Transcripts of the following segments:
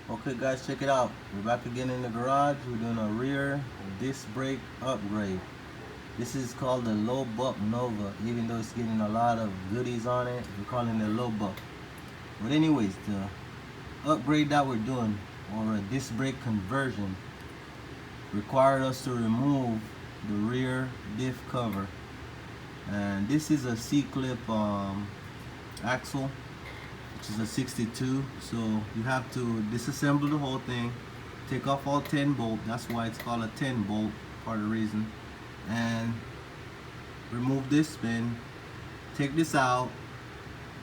Okay guys, check it out. We're back again in the garage. We're doing a rear disc brake upgrade. This is called the low buck Nova. Even though it's getting a lot of goodies on it, we're calling it low buck. But anyways, the upgrade that we're doing, or a disc brake conversion, required us to remove the rear diff cover. And this is a C-clip axle, which is a 62. So you have to disassemble the whole thing, take off all 10 bolt. That's why it's called a 10 bolt, part of the reason. And remove this pin, take this out,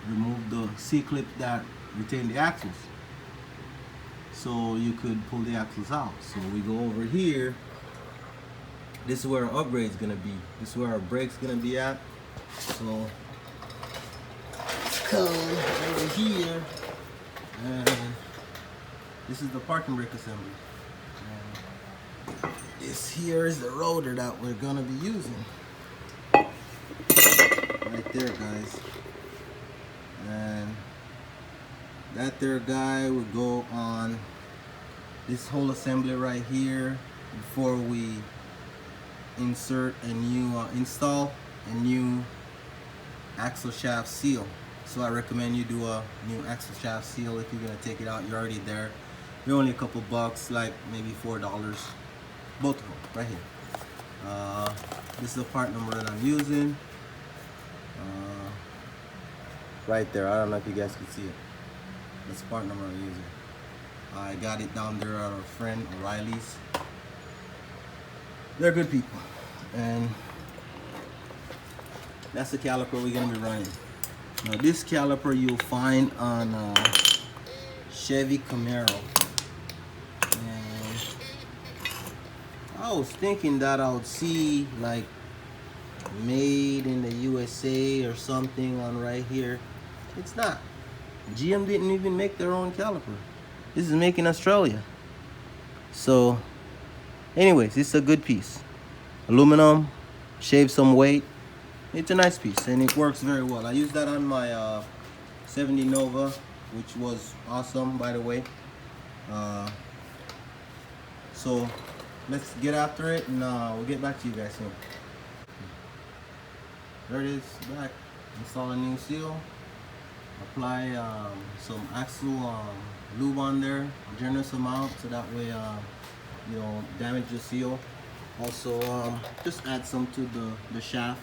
remove the C-clip that retain the axles, so you could pull the axles out. So we go over here. This is where our upgrade is gonna be. This is where our brake's gonna be at. So come over here, and this is the parking brake assembly. And this here is the rotor that we're gonna be using. Right there, guys. And that there guy would go on this whole assembly right here before we install a new axle shaft seal. So I recommend you do a new axle shaft seal. If you're gonna take it out, you're already there. They're only a couple bucks, like maybe $4. Both of them right here. This is the part number that I'm using. Right there. I don't know if you guys can see it. That's the part number I'm using. I got it down there at our friend O'Reilly's. They're good people. And that's the caliper we're gonna be running. Now this caliper you'll find on Chevy Camaro. And I was thinking that I would see like made in the USA or something on right here. It's not. GM didn't even make their own caliper. This is made in Australia. So anyways, it's a good piece. Aluminum, shave some weight. It's a nice piece and it works very well. I used that on my 70 Nova, which was awesome, by the way. So let's get after it, and we'll get back to you guys soon. There it is, back. Install a new seal. Apply some axle lube on there, a generous amount, so that way you don't damage the seal. Also, just add some to the shaft.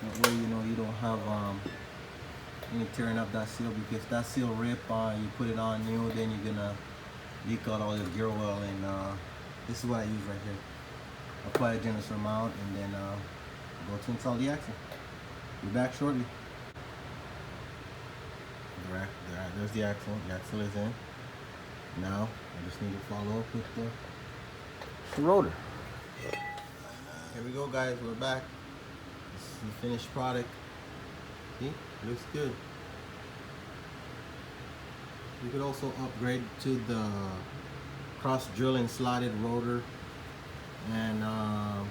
That way, you know, you don't have any tearing up that seal, because if that seal rip, you put it on new, then you're gonna leak out all your gear oil. And this is what I use right here. Apply a generous amount, and then go to install the axle. Be back shortly. There's the axle. The axle is in. Now I just need to follow up with the rotor. Here we go, guys. We're back. This is the finished product. See? Looks good. You could also upgrade to the cross drill and slotted rotor. And the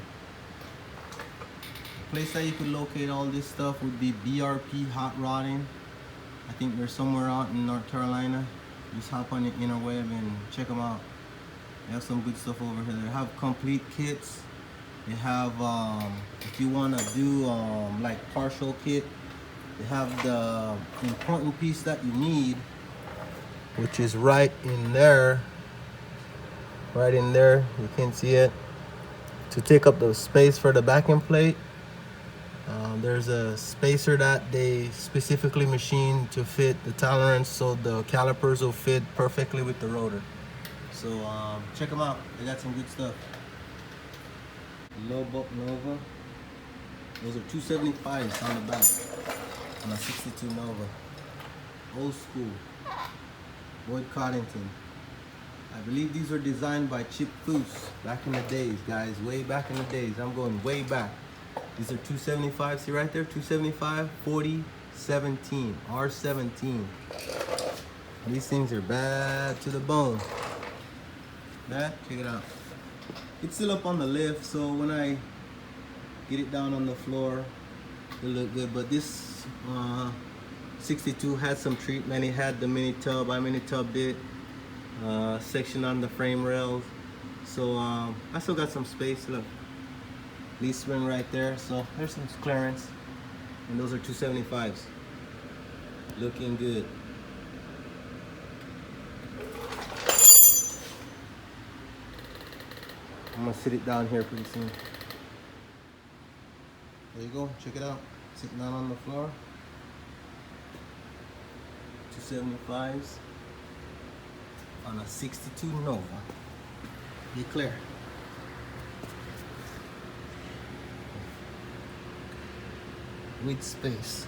place that you could locate all this stuff would be BRP Hot Rodding. I think they're somewhere out in North Carolina. Just hop on the interweb and check them out. They have some good stuff over here. They have complete kits. They have, if you want to do like partial kit, they have the important piece that you need, which is right in there. Right in there, you can see it. To take up the space for the backing plate, there's a spacer that they specifically machined to fit the tolerance, so the calipers will fit perfectly with the rotor. So check them out. They got some good stuff. Low buck Nova. Those are 275s on the back on a 62 Nova. Old school. Boyd Coddington. I believe these were designed by Chip Foose back in the days, guys. Way back in the days. I'm going way back. These are 275. See right there? 275, 40, 17. R17. These things are bad to the bone. Bad? Check it out. It's still up on the lift, so when I get it down on the floor, it'll look good. But this 62 had some treatment. It had the mini tub. I mini tubbed it. section on the frame rails. So I still got some space. Look, leaf spring right there. So there's some clearance, and those are 275s. Looking good. I'm gonna sit it down here pretty soon. There you go, check it out. Sitting down on the floor. 275s on a 62 Nova. Be clear. With space.